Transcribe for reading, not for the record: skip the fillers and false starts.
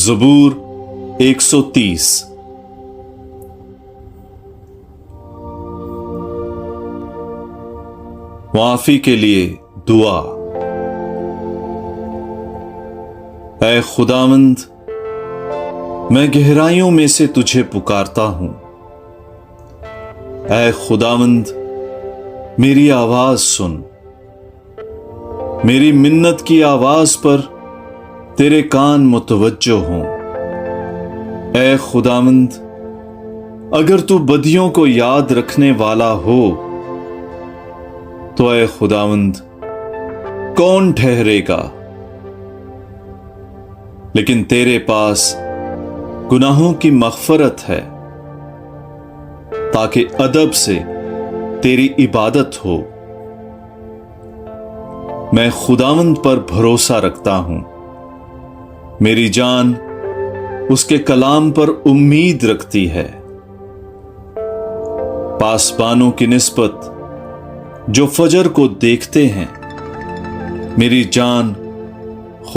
ज़बूर 130। मुआफ़ी के लिए दुआ। ऐ खुदावंद, मैं गहराइयों में से तुझे पुकारता हूं। ऐ खुदावंद, मेरी आवाज सुन। मेरी मिन्नत की आवाज पर तेरे कान मुतवज्जो हों। ऐ खुदावंद, अगर तू बदियों को याद रखने वाला हो तो ऐ खुदावंद, कौन ठहरेगा? लेकिन तेरे पास गुनाहों की मग़फ़रत है, ताकि अदब से तेरी इबादत हो। मैं खुदावंद पर भरोसा रखता हूं। मेरी जान उसके कलाम पर उम्मीद रखती है। पासबानों की निस्बत जो फजर को देखते हैं, मेरी जान